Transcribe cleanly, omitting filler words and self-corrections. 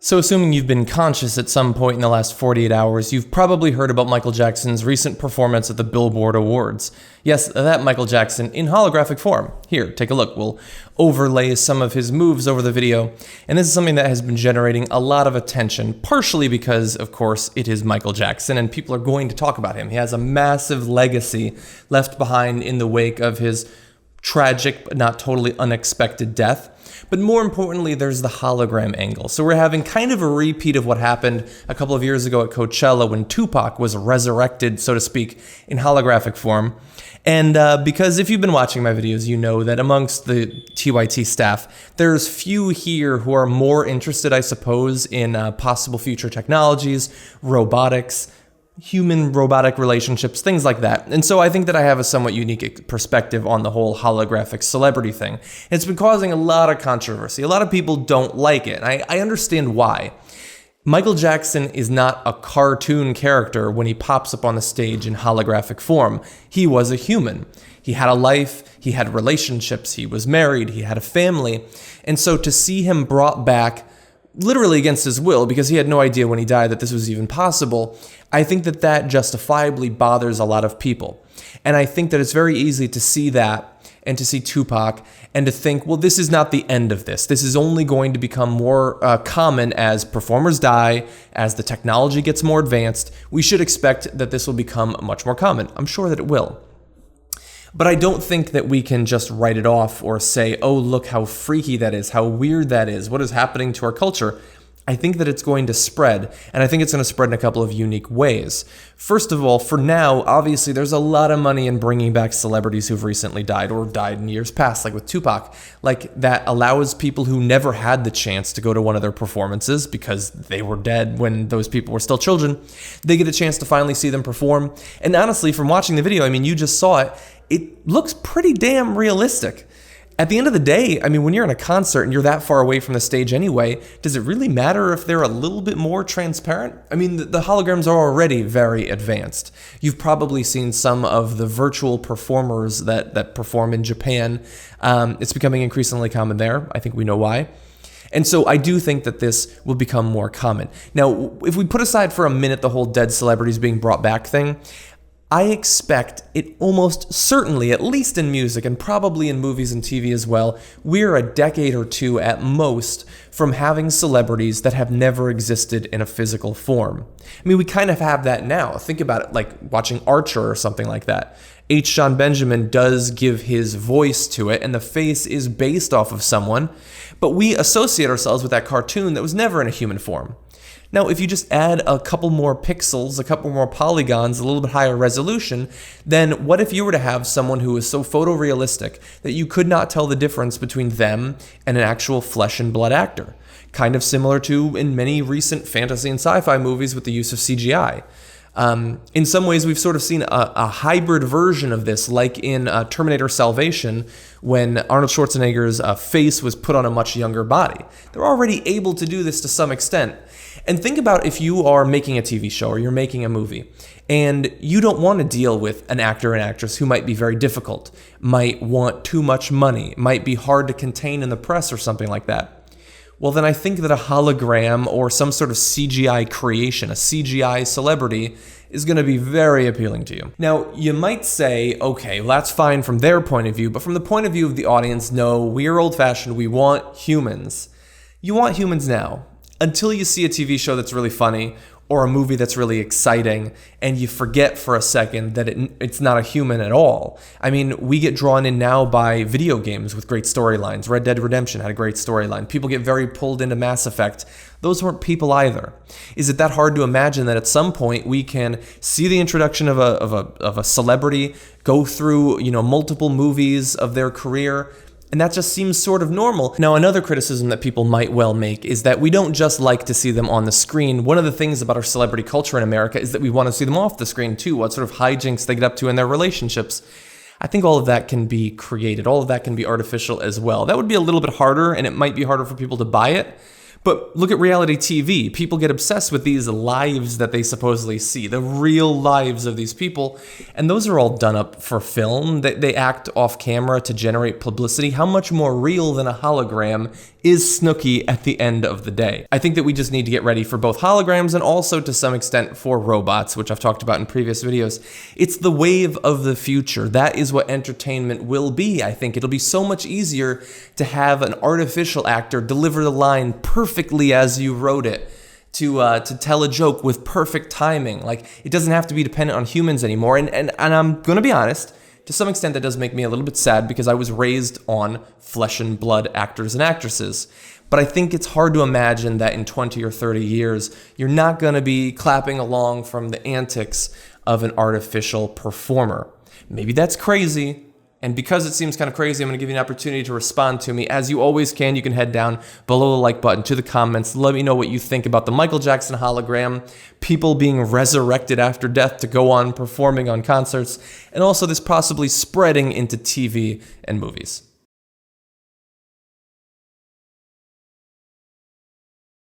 So assuming you've been conscious at some point in the last 48 hours, you've probably heard about Michael Jackson's recent performance at the Billboard Awards. Yes, that Michael Jackson in holographic form. Here, take a look. We'll overlay some of his moves over the video. And this is something that has been generating a lot of attention, partially because, of course, it is Michael Jackson and people are going to talk about him. He has a massive legacy left behind in the wake of his tragic but not totally unexpected death. But more importantly, there's the hologram angle. So we're having kind of a repeat of what happened a couple of years ago at Coachella when Tupac was resurrected, so to speak, in holographic form. And because if you've been watching my videos, you know that amongst the TYT staff, there's few here who are more interested, I suppose, in possible future technologies, robotics, human-robotic relationships, things like that. And so I think that I have a somewhat unique perspective on the whole holographic celebrity thing. It's been causing a lot of controversy. A lot of people don't like it, and I understand why. Michael Jackson is not a cartoon character when he pops up on the stage in holographic form. He was a human. He had a life, he had relationships, he was married, he had a family. And so to see him brought back literally against his will, because he had no idea when he died that this was even possible, I think that that justifiably bothers a lot of people. And I think that it's very easy to see that and to see Tupac and to think, well, this is not the end of this. This is only going to become more common as performers die, as the technology gets more advanced. We should expect that this will become much more common. I'm sure that it will. But I don't think that we can just write it off or say, oh, look how freaky that is, how weird that is, what is happening to our culture. I think that it's going to spread, and I think it's going to spread in a couple of unique ways. First of all, for now, obviously, there's a lot of money in bringing back celebrities who've recently died or died in years past, like with Tupac. Like, that allows people who never had the chance to go to one of their performances because they were dead when those people were still children. They get a chance to finally see them perform. And honestly, from watching the video, I mean, you just saw it, it looks pretty damn realistic. At the end of the day, I mean, when you're in a concert and you're that far away from the stage anyway, does it really matter if they're a little bit more transparent? I mean, the holograms are already very advanced. You've probably seen some of the virtual performers that perform in Japan. It's becoming increasingly common there. I think we know why. And so I do think that this will become more common. Now, if we put aside for a minute the whole dead celebrities being brought back thing, I expect it almost certainly, at least in music and probably in movies and TV as well, we're a decade or two at most from having celebrities that have never existed in a physical form. I mean, we kind of have that now. Think about it, like watching Archer or something like that. H. John Benjamin does give his voice to it, and the face is based off of someone, but we associate ourselves with that cartoon that was never in a human form. Now, if you just add a couple more pixels, a couple more polygons, a little bit higher resolution, then what if you were to have someone who is so photorealistic that you could not tell the difference between them and an actual flesh and blood actor? Kind of similar to in many recent fantasy and sci-fi movies with the use of CGI. In some ways, we've sort of seen a hybrid version of this, like in Terminator Salvation, when Arnold Schwarzenegger's face was put on a much younger body. They're already able to do this to some extent. And think about if you are making a TV show or you're making a movie, and you don't want to deal with an actor and actress who might be very difficult, might want too much money, might be hard to contain in the press or something like that. Well, then I think that a hologram or some sort of CGI creation, a CGI celebrity, is going to be very appealing to you. Now, you might say, okay, well, that's fine from their point of view, but from the point of view of the audience, no, we're old-fashioned, we want humans. You want humans now, until you see a TV show that's really funny, or a movie that's really exciting, and you forget for a second that it's not a human at all. I mean, we get drawn in now by video games with great storylines. Red Dead Redemption had a great storyline. People get very pulled into Mass Effect. Those weren't people either. Is it that hard to imagine that at some point we can see the introduction of a celebrity, go through, multiple movies of their career, and that just seems sort of normal. Now, another criticism that people might well make is that we don't just like to see them on the screen. One of the things about our celebrity culture in America is that we want to see them off the screen too, what sort of hijinks they get up to in their relationships. I think all of that can be created. All of that can be artificial as well. That would be a little bit harder, and it might be harder for people to buy it. But look at reality TV. People get obsessed with these lives that they supposedly see, the real lives of these people, and those are all done up for film. They act off camera to generate publicity. How much more real than a hologram is Snooki at the end of the day? I think that we just need to get ready for both holograms and also to some extent for robots, which I've talked about in previous videos. It's the wave of the future. That is what entertainment will be. I think it'll be so much easier to have an artificial actor deliver the line perfectly as you wrote it, to tell a joke with perfect timing. Like, it doesn't have to be dependent on humans anymore. And I'm gonna be honest, to some extent that does make me a little bit sad because I was raised on flesh and blood actors and actresses. But I think it's hard to imagine that in 20 or 30 years, you're not gonna be clapping along from the antics of an artificial performer. Maybe that's crazy. And because it seems kind of crazy, I'm going to give you an opportunity to respond to me. As you always can, you can head down below the like button to the comments. Let me know what you think about the Michael Jackson hologram, people being resurrected after death to go on performing on concerts, and also this possibly spreading into TV and movies.